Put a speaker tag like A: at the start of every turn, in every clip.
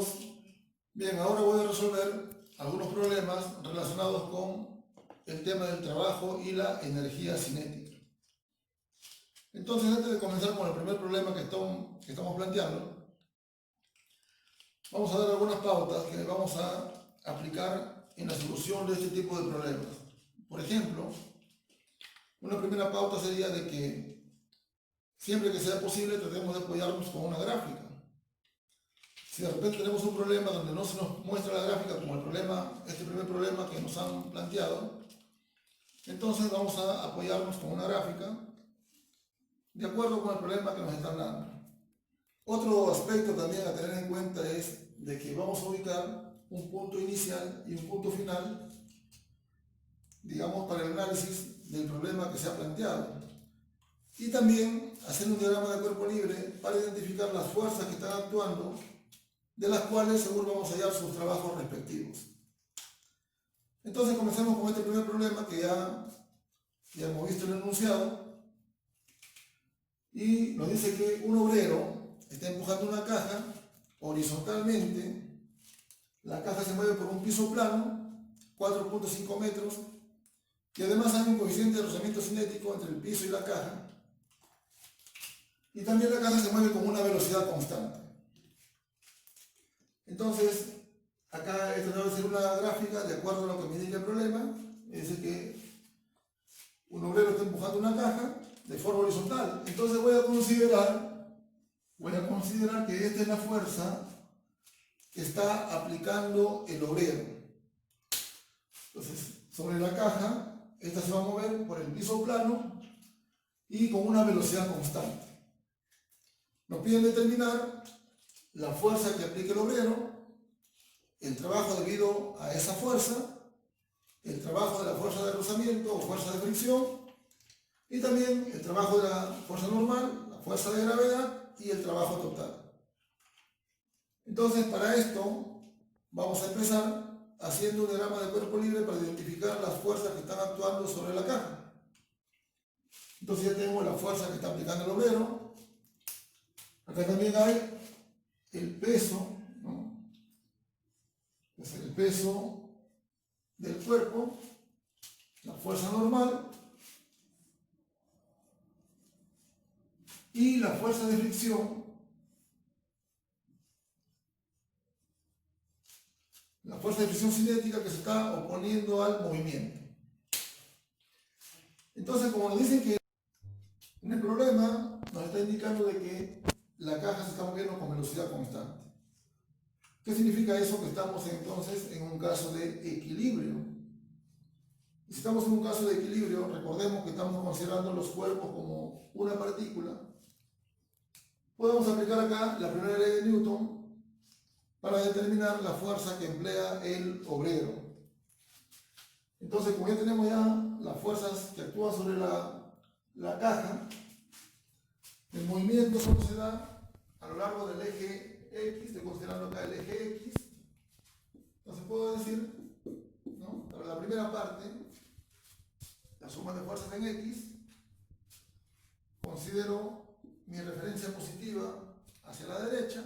A: todos. Bien, ahora voy a resolver algunos problemas relacionados con el tema del trabajo y la energía cinética. Entonces, antes de comenzar con el primer problema que estamos planteando, vamos a dar algunas pautas que vamos a aplicar en la solución de este tipo de problemas. Por ejemplo, una primera pauta sería de que siempre que sea posible tratemos de apoyarnos con una gráfica. Si de repente tenemos un problema donde no se nos muestra la gráfica como este primer problema que nos han planteado, entonces vamos a apoyarnos con una gráfica de acuerdo con el problema que nos están dando. Otro aspecto también a tener en cuenta es de que vamos a ubicar un punto inicial y un punto final, digamos, para el análisis del problema que se ha planteado. Y también hacer un diagrama de cuerpo libre para identificar las fuerzas que están actuando, de las cuales seguro vamos a hallar sus trabajos respectivos. Entonces comencemos con este primer problema que ya hemos visto en el enunciado, y nos dice que un obrero está empujando una caja horizontalmente. La caja se mueve por un piso plano, 4.5 metros, y además hay un coeficiente de rozamiento cinético entre el piso y la caja, y también la caja se mueve con una velocidad constante. Entonces, acá esta debe ser una gráfica de acuerdo a lo que me indica el problema. Dice que un obrero está empujando una caja de forma horizontal. Entonces voy a considerar que esta es la fuerza que está aplicando el obrero. Entonces, sobre la caja, esta se va a mover por el piso plano y con una velocidad constante. Nos piden determinar la fuerza que aplica el obrero, el trabajo debido a esa fuerza, el trabajo de la fuerza de rozamiento o fuerza de fricción, y también el trabajo de la fuerza normal, la fuerza de gravedad y el trabajo total. Entonces, para esto vamos a empezar haciendo un diagrama de cuerpo libre para identificar las fuerzas que están actuando sobre la caja. Entonces ya tenemos la fuerza que está aplicando el obrero. Acá también hay el peso, ¿no? Es el peso del cuerpo, la fuerza normal y la fuerza de fricción, la fuerza de fricción cinética que se está oponiendo al movimiento. Entonces, como nos dicen que en el problema nos está indicando de que la caja se está moviendo con velocidad constante. ¿Qué significa eso? Que estamos entonces en un caso de equilibrio. Y si estamos en un caso de equilibrio, recordemos que estamos considerando los cuerpos como una partícula. Podemos aplicar acá la primera ley de Newton para determinar la fuerza que emplea el obrero. Entonces, como ya tenemos las fuerzas que actúan sobre la caja, el movimiento solo se da a lo largo del eje X, estoy considerando acá el eje X. Entonces puedo decir, ¿no? Para la primera parte, la suma de fuerzas en X, considero mi referencia positiva hacia la derecha.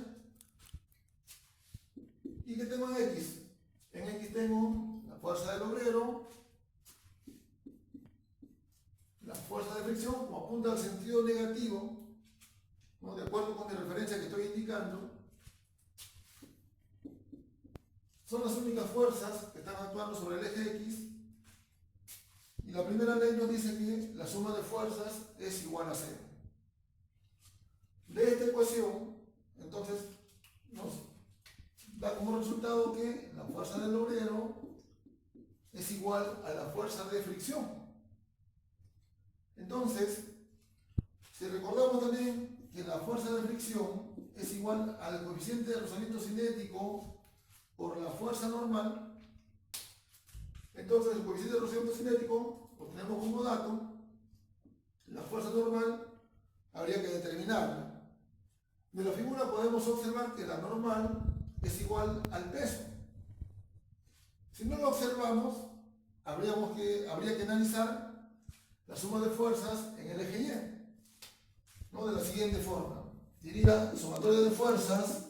A: ¿Y qué tengo en X? En X tengo la fuerza del obrero, la fuerza de fricción, como apunta al sentido negativo, ¿no? De acuerdo con mi referencia que estoy indicando, son las únicas fuerzas que están actuando sobre el eje X. Y la primera ley nos dice que la suma de fuerzas es igual a 0. De esta ecuación, entonces, nos da como resultado que la fuerza del obrero es igual a la fuerza de fricción. Entonces, si recordamos también que la fuerza de fricción es igual al coeficiente de rozamiento cinético por la fuerza normal, entonces el coeficiente de rozamiento cinético lo tenemos como dato, la fuerza normal habría que determinarla. De la figura podemos observar que la normal es igual al peso. Si no lo observamos, habría que analizar la suma de fuerzas en el eje Y, ¿no? De la siguiente forma. Diría sumatoria de fuerzas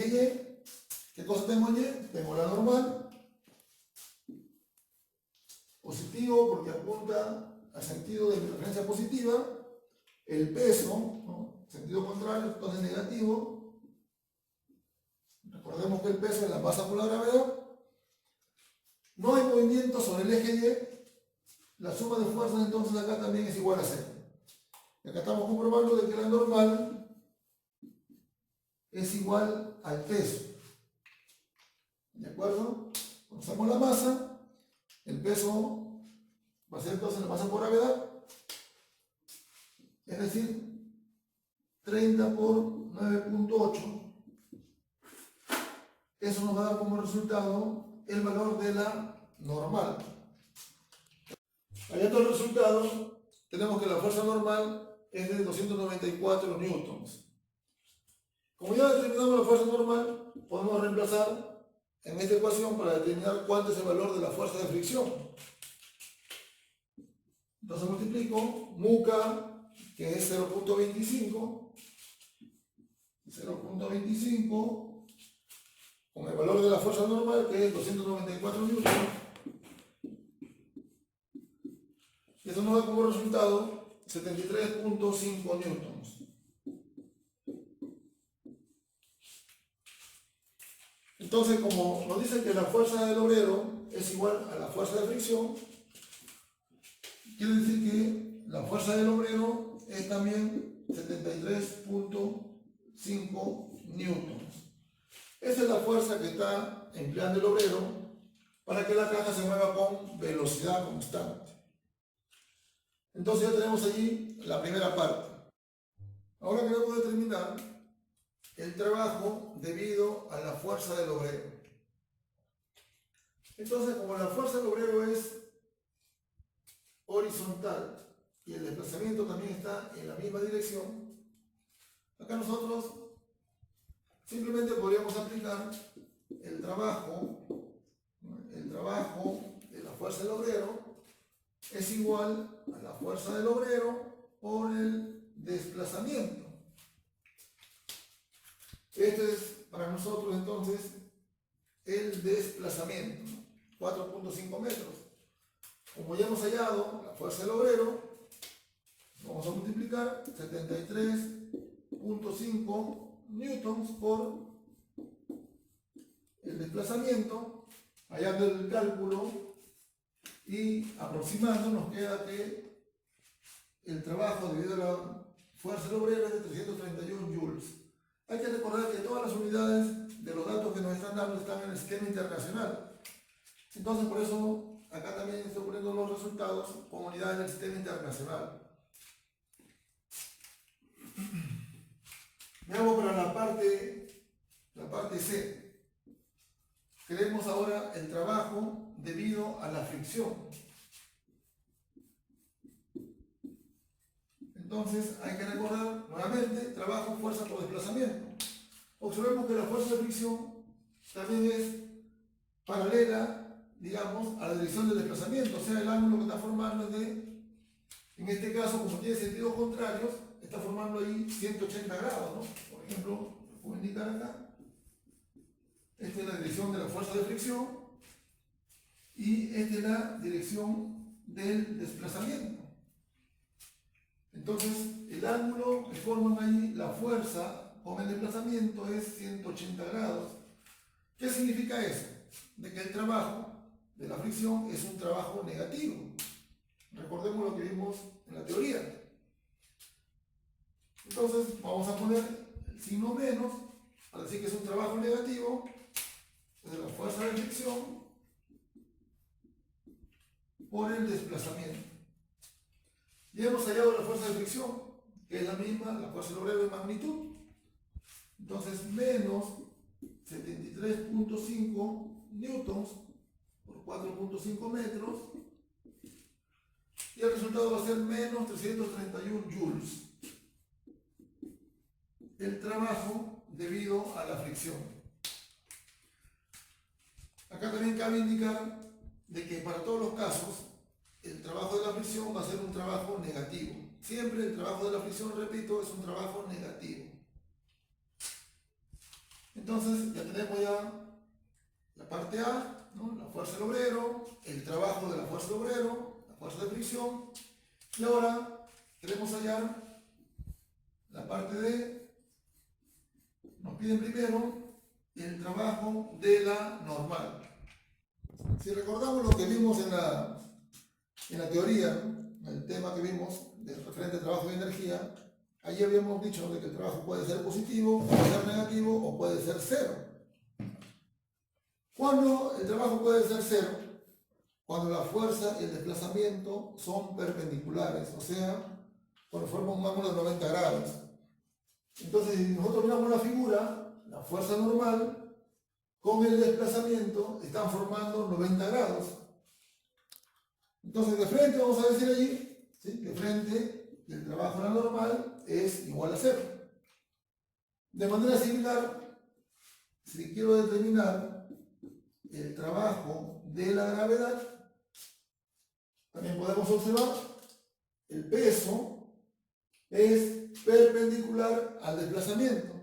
A: eje Y, ¿qué cosa tengo en Y? Tengo la normal, positivo porque apunta al sentido de mi referencia positiva, el peso, ¿no? Sentido contrario, entonces negativo. Recordemos que el peso es la masa por la gravedad. No hay movimiento sobre el eje Y, la suma de fuerzas entonces acá también es igual a 0. Y acá estamos comprobando de que la normal es igual al peso. ¿De acuerdo? Cuando usamos la masa, el peso va a ser entonces la masa por gravedad, es decir, 30 por 9.8. Eso nos va a dar como resultado el valor de la normal. Hallando el resultado, tenemos que la fuerza normal es de 294 newtons. Como ya determinamos la fuerza normal, podemos reemplazar en esta ecuación para determinar cuánto es el valor de la fuerza de fricción. Entonces multiplico muK, que es 0.25, con el valor de la fuerza normal, que es 294 newtons. Eso nos da como resultado 73.5 newtons. Entonces, como nos dice que la fuerza del obrero es igual a la fuerza de fricción, quiere decir que la fuerza del obrero es también 73.5 newtons. Esa es la fuerza que está empleando el obrero para que la caja se mueva con velocidad constante. Entonces ya tenemos allí la primera parte. Ahora queremos determinar el trabajo debido a la fuerza del obrero. Entonces, como la fuerza del obrero es horizontal y el desplazamiento también está en la misma dirección, acá nosotros simplemente podríamos aplicar el trabajo de la fuerza del obrero es igual a la fuerza del obrero por el desplazamiento. Este es para nosotros entonces el desplazamiento, 4.5 metros. Como ya hemos hallado la fuerza del obrero, vamos a multiplicar 73.5 newtons por el desplazamiento, hallando el cálculo y aproximando, nos queda que el trabajo debido a la fuerza del obrero es de 331 joules. Hay que recordar que todas las unidades de los datos que nos están dando están en el esquema internacional. Entonces, por eso, acá también estoy poniendo los resultados con unidades del sistema internacional. Veamos para la parte C. Queremos ahora el trabajo debido a la fricción. Entonces hay que recordar nuevamente trabajo, fuerza por desplazamiento. Observemos que la fuerza de fricción también es paralela, digamos, a la dirección del desplazamiento, o sea, el ángulo que está formando es de, en este caso, como tiene sentidos contrarios, está formando ahí 180 grados, ¿no? Por ejemplo, lo puedo indicar acá. Esta es la dirección de la fuerza de fricción y esta es la dirección del desplazamiento. Entonces, el ángulo que forman ahí la fuerza con el desplazamiento es 180 grados. ¿Qué significa eso? De que el trabajo de la fricción es un trabajo negativo. Recordemos lo que vimos en la teoría. Entonces, vamos a poner el signo menos para decir que es un trabajo negativo de la fuerza de fricción por el desplazamiento. Ya hemos hallado la fuerza de fricción, que es la misma, la fuerza del obrero de magnitud. Entonces, menos 73.5 newtons por 4.5 metros. Y el resultado va a ser menos 331 joules. El trabajo debido a la fricción. Acá también cabe indicar de que para todos los casos el trabajo de la fricción va a ser un trabajo negativo. Siempre el trabajo de la fricción, repito, es un trabajo negativo. Entonces ya tenemos ya la parte A, ¿no? La fuerza del obrero, el trabajo de la fuerza del obrero, la fuerza de fricción. Y ahora queremos hallar la parte D. Nos piden primero el trabajo de la normal. Si recordamos lo que vimos en la teoría, ¿no? El tema que vimos del referente de trabajo y energía, allí habíamos dicho de que el trabajo puede ser positivo, puede ser negativo o puede ser cero. ¿Cuándo el trabajo puede ser cero? Cuando la fuerza y el desplazamiento son perpendiculares, o sea, cuando forman un ángulo de 90 grados. Entonces, si nosotros miramos la figura, la fuerza normal con el desplazamiento están formando 90 grados. Entonces, de frente vamos a decir allí, ¿sí? De frente, el trabajo de la normal es igual a cero. De manera similar, si quiero determinar el trabajo de la gravedad, también podemos observar el peso es perpendicular al desplazamiento.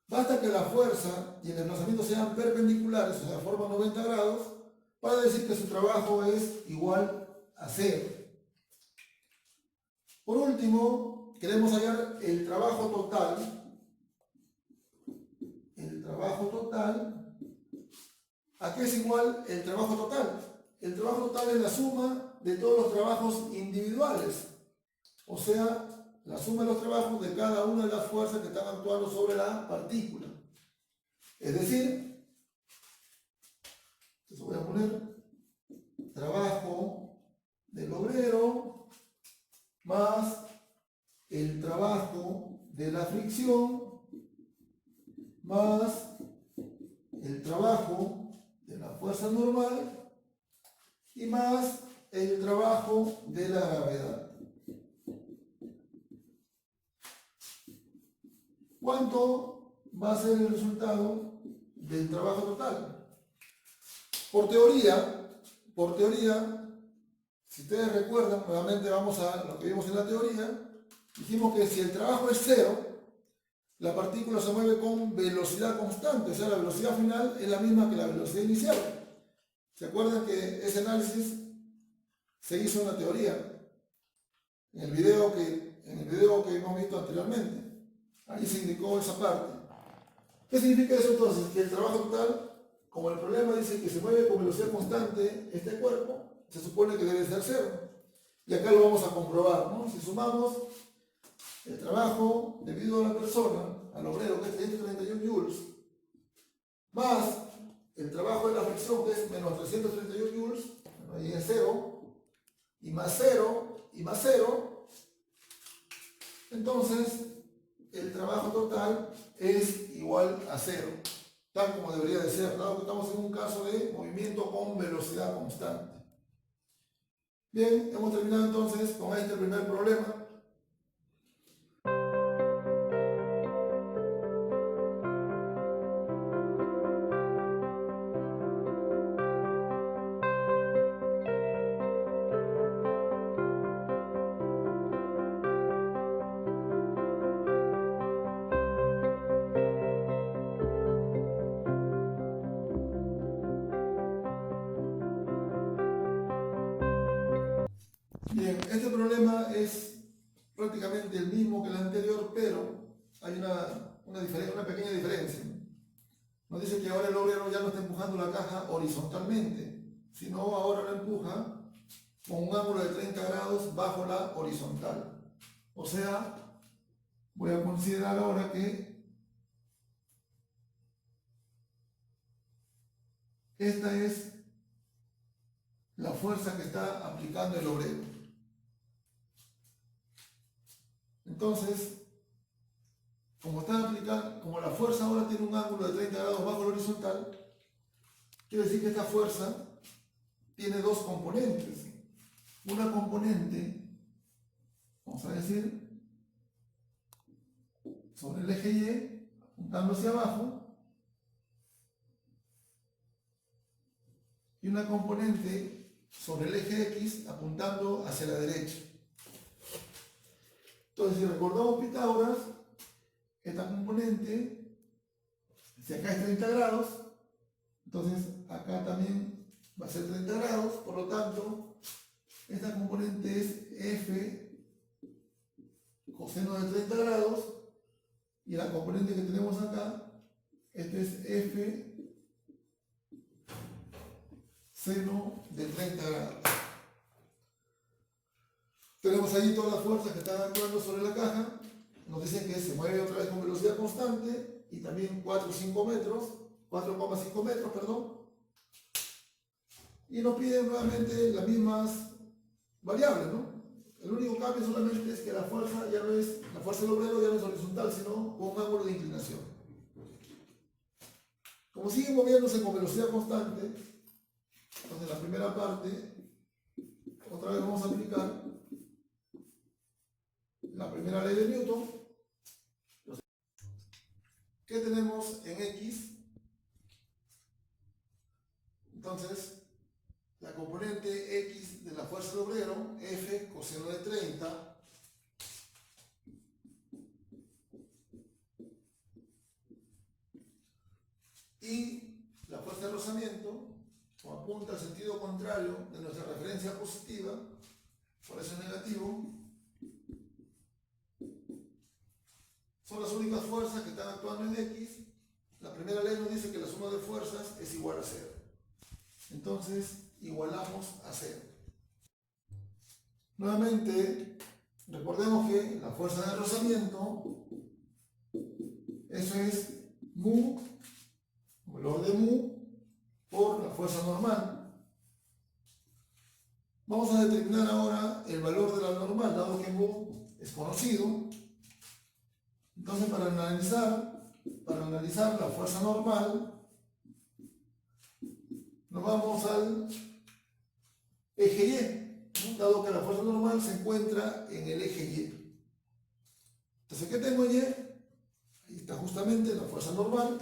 A: Basta que la fuerza y el desplazamiento sean perpendiculares, o sea, forman 90 grados, para decir que su trabajo es igual a cero. Por último, queremos hallar el trabajo total. El trabajo total. ¿A qué es igual el trabajo total? El trabajo total es la suma de todos los trabajos individuales. O sea, la suma de los trabajos de cada una de las fuerzas que están actuando sobre la partícula. Es decir, entonces voy a poner trabajo del obrero más el trabajo de la fricción más el trabajo de la fuerza normal y más el trabajo de la gravedad. ¿Cuánto va a ser el resultado del trabajo total? Por teoría, si ustedes recuerdan, nuevamente vamos a lo que vimos en la teoría, dijimos que si el trabajo es cero, la partícula se mueve con velocidad constante, o sea, la velocidad final es la misma que la velocidad inicial. ¿Se acuerdan que ese análisis se hizo en la teoría? En el video que hemos visto anteriormente. Ahí se indicó esa parte. ¿Qué significa eso entonces? Que el trabajo total, como el problema dice que se mueve con velocidad constante este cuerpo, se supone que debe ser cero. Y acá lo vamos a comprobar, ¿no? Si sumamos el trabajo debido a la persona, al obrero, que es 331 joules, más el trabajo de la fricción, que es menos 331 joules, bueno, ahí es cero, y más cero, y más cero, entonces el trabajo total es igual a cero, tal como debería de ser, dado que estamos en un caso de movimiento con velocidad constante. Bien, hemos terminado entonces con este primer problema. Bien, este problema es prácticamente el mismo que el anterior, pero hay una pequeña diferencia. Nos dice que ahora el obrero ya no está empujando la caja horizontalmente, sino ahora la empuja con un ángulo de 30 grados bajo la horizontal. O sea, voy a considerar ahora que esta es la fuerza que está aplicando el obrero. Entonces, como la fuerza ahora tiene un ángulo de 30 grados bajo la horizontal, quiere decir que esta fuerza tiene dos componentes. Una componente, vamos a decir, sobre el eje Y, apuntando hacia abajo, y una componente sobre el eje X, apuntando hacia la derecha. Entonces, si recordamos Pitágoras, esta componente Si acá es 30 grados, entonces acá también va a ser 30 grados, por lo tanto, esta componente es F coseno de 30 grados, y la componente que tenemos acá, este es F seno de 30 grados. Tenemos ahí todas las fuerzas que están actuando sobre la caja. Nos dicen que se mueve otra vez con velocidad constante y también 4,5 metros, 4,5 metros, perdón. Y nos piden nuevamente las mismas variables, ¿no? El único cambio solamente es que la fuerza ya no es, la fuerza del obrero ya no es horizontal, sino con un ángulo de inclinación. Como siguen moviéndose con velocidad constante, entonces la primera parte, otra vez vamos a aplicar la primera ley de Newton. ¿Qué tenemos en X? Entonces, la componente X de la fuerza del obrero, F coseno de 30, y la fuerza de rozamiento, como apunta al sentido contrario de nuestra referencia positiva, por eso es negativo, son las únicas fuerzas que están actuando en X. La primera ley nos dice que la suma de fuerzas es igual a 0. Entonces, igualamos a 0. Nuevamente, recordemos que la fuerza de rozamiento, eso es mu, valor de mu, por la fuerza normal. Vamos a determinar ahora el valor de la normal, dado que mu es conocido. Entonces, para analizar la fuerza normal, nos vamos al eje Y, ¿no? Dado que la fuerza normal se encuentra en el eje Y. Entonces, ¿qué tengo en Y? Ahí está justamente la fuerza normal.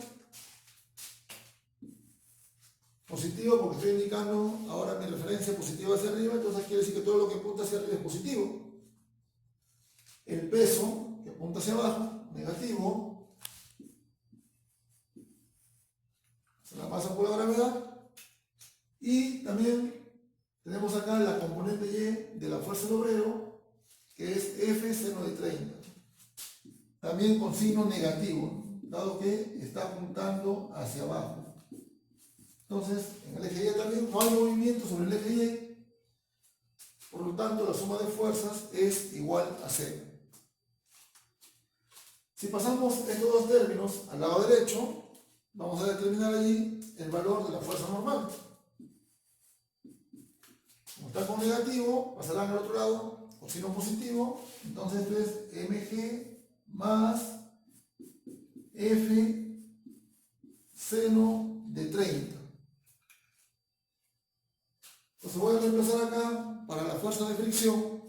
A: Positivo porque estoy indicando ahora mi referencia positiva hacia arriba, entonces quiere decir que todo lo que apunta hacia arriba es positivo. El peso que apunta hacia abajo, negativo. Se la pasa por la gravedad. Y también tenemos acá la componente Y de la fuerza del obrero, que es F seno de 30. También con signo negativo, dado que está apuntando hacia abajo. Entonces, en el eje Y también no hay movimiento sobre el eje Y, por lo tanto la suma de fuerzas es igual a 0. Si pasamos estos dos términos al lado derecho, vamos a determinar allí el valor de la fuerza normal. Como está con negativo, pasarán al otro lado con signo positivo, entonces esto es mg más F seno de 30. Entonces voy a reemplazar acá para la fuerza de fricción.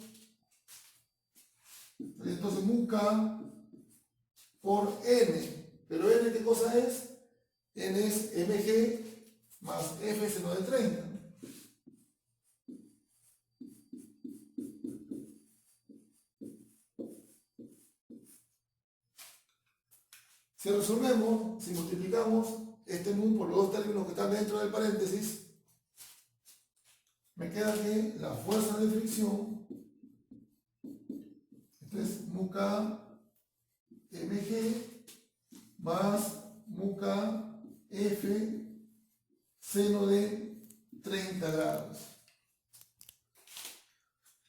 A: Entonces mu K por N. Pero N, ¿qué cosa es? N es mg más F seno de 30. Si resolvemos, si multiplicamos este mu por los dos términos que están dentro del paréntesis, me queda que la fuerza de fricción, esto es mu K mg más mu K F seno de 30 grados.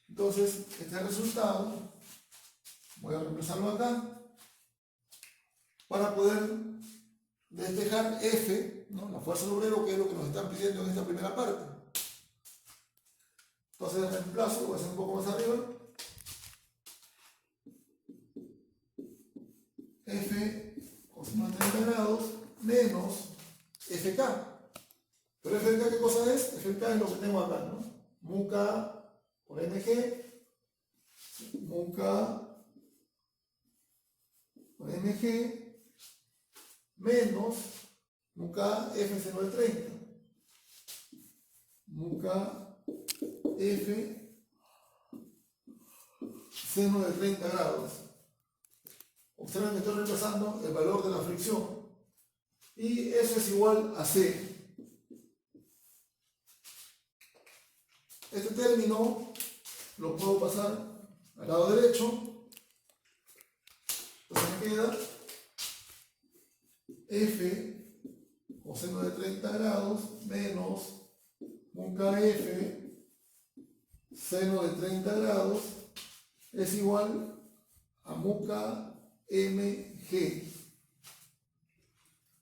A: Entonces, este resultado, voy a reemplazarlo acá, para poder despejar F, ¿no? La fuerza del obrero, que es lo que nos están pidiendo en esta primera parte. Entonces, reemplazo, lo voy a hacer un poco más arriba. F coseno de 30 grados menos FK. Pero FK, ¿qué cosa es? FK es lo que tengo acá, ¿no? Mu K por mg, mu K por mg, menos mu K F seno de 30. Mu K F seno de 30 grados. Observen que estoy reemplazando el valor de la fricción. y eso es igual a C. Este término lo puedo pasar al lado derecho, entonces me queda F coseno de 30 grados menos un KF seno de 30 grados es igual a muca mg.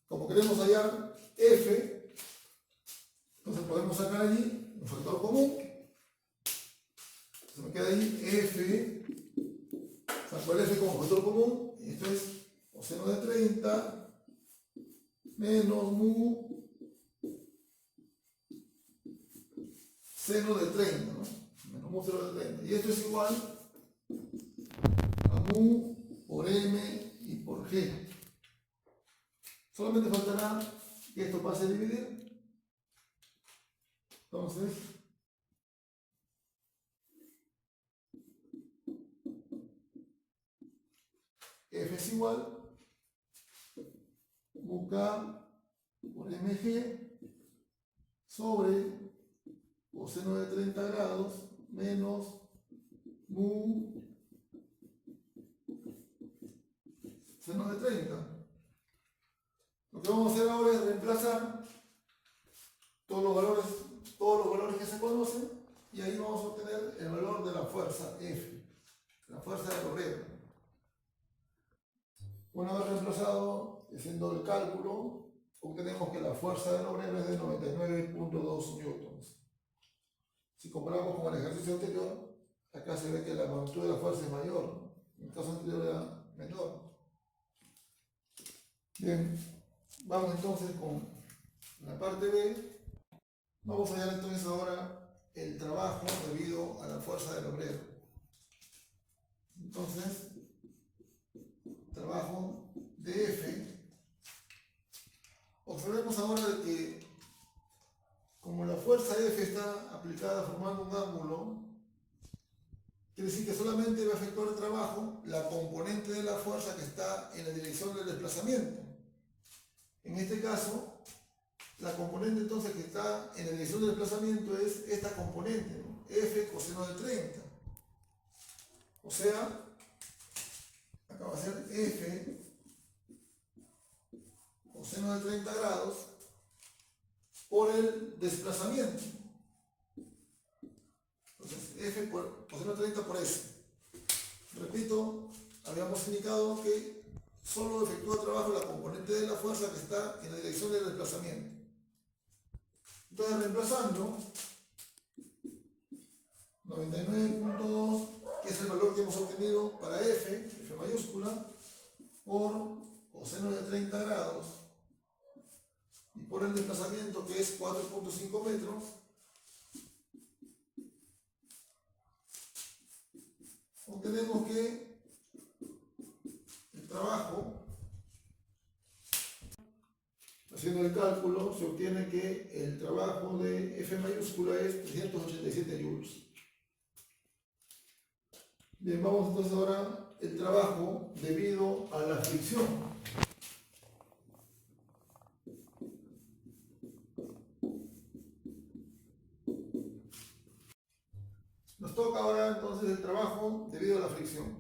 A: Como queremos hallar F, entonces podemos sacar allí un factor común. Se me queda ahí F, saco el F como factor común, y esto es coseno de 30 menos mu seno de 30, ¿no? Menos mu seno de 30. Y esto es igual a mu por m y por g. Solamente faltará que esto pase a dividir. Entonces, F es igual mu k por mg sobre coseno de 30 grados menos mu seno de 30. Lo que vamos a hacer ahora es reemplazar todos los valores que se conocen, y ahí vamos a obtener el valor de la fuerza F, la fuerza del obrero. Una vez reemplazado, haciendo el cálculo, obtenemos que la fuerza del obrero es de 99.2 newtons. Si comparamos con el ejercicio anterior, acá se ve que la magnitud de la fuerza es mayor, ¿no? En el caso anterior era menor. Bien, vamos entonces con la parte B. Vamos a hallar entonces ahora el trabajo debido a la fuerza del obrero. Entonces, trabajo de F. Observemos ahora de que como la fuerza F está aplicada formando un ángulo, quiere decir que solamente va a efectuar el trabajo la componente de la fuerza que está en la dirección del desplazamiento. En este caso, la componente entonces que está en la dirección del desplazamiento es esta componente, ¿no? F coseno de 30. O sea, acá va a ser F coseno de 30 grados por el desplazamiento. Entonces, F por coseno de 30 por S. Repito, habíamos indicado que solo efectúa trabajo la componente de la fuerza que está en la dirección del desplazamiento. Entonces, reemplazando 99.2, que es el valor que hemos obtenido para F mayúscula, por coseno de 30 grados y por el desplazamiento que es 4.5 metros, obtenemos que el trabajo, haciendo el cálculo, se obtiene que el trabajo de F mayúscula es 387 joules. Bien, vamos entonces ahora el trabajo debido a la fricción. Nos toca ahora entonces el trabajo debido a la fricción.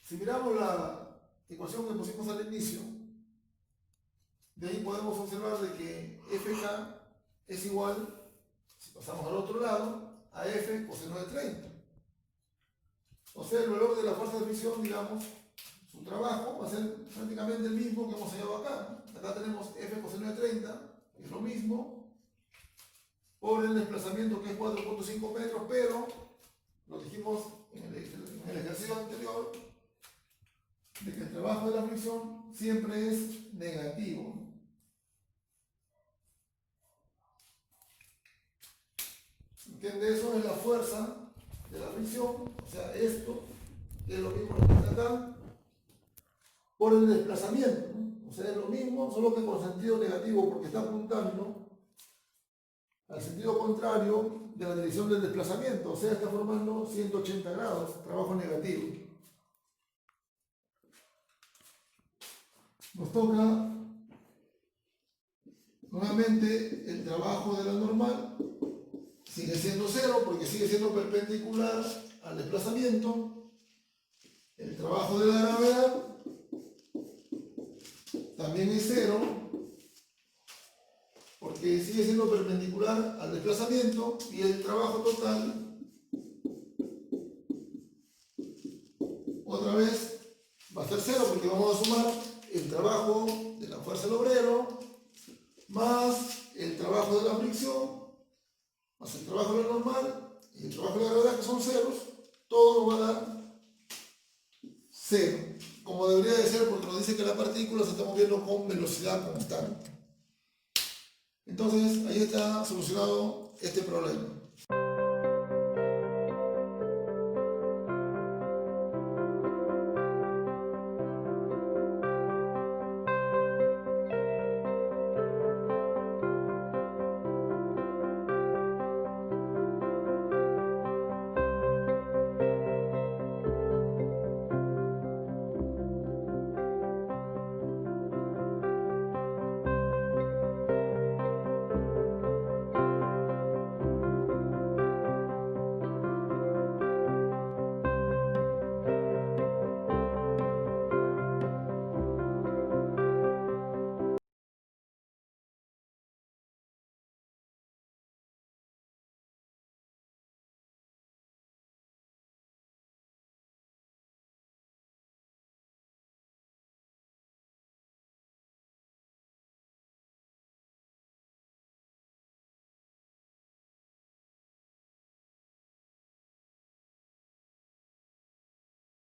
A: Si miramos la ecuación que pusimos al inicio, de ahí podemos observar de que FK es igual, si pasamos al otro lado, a F coseno de 30. O sea, el valor de la fuerza de fricción, digamos, su trabajo va a ser prácticamente el mismo que hemos hallado acá, ¿no? Acá tenemos F coseno de 30, que es lo mismo, por el desplazamiento que es 4.5 metros, pero lo dijimos en el ejercicio anterior, de que el trabajo de la fricción siempre es negativo, ¿no? ¿Entiende? Eso es la fuerza de la fricción, o sea, esto, que es lo mismo que está acá, por el desplazamiento, ¿no? O sea, es lo mismo, solo que con sentido negativo, porque está apuntando al sentido contrario de la dirección del desplazamiento, o sea, está formando 180 grados, trabajo negativo. Nos toca nuevamente el trabajo de la normal sigue siendo cero porque sigue siendo perpendicular al desplazamiento. El trabajo de la gravedad también es cero porque sigue siendo perpendicular al desplazamiento, y el trabajo total otra vez va a ser cero porque vamos a sumar el trabajo de la fuerza del obrero más el trabajo de la fricción más el trabajo de la normal y el trabajo de la gravedad, que son ceros. Todo nos va a dar cero, como debería de ser, porque nos dice que la partícula se está moviendo con velocidad constante. Entonces ahí está solucionado este problema.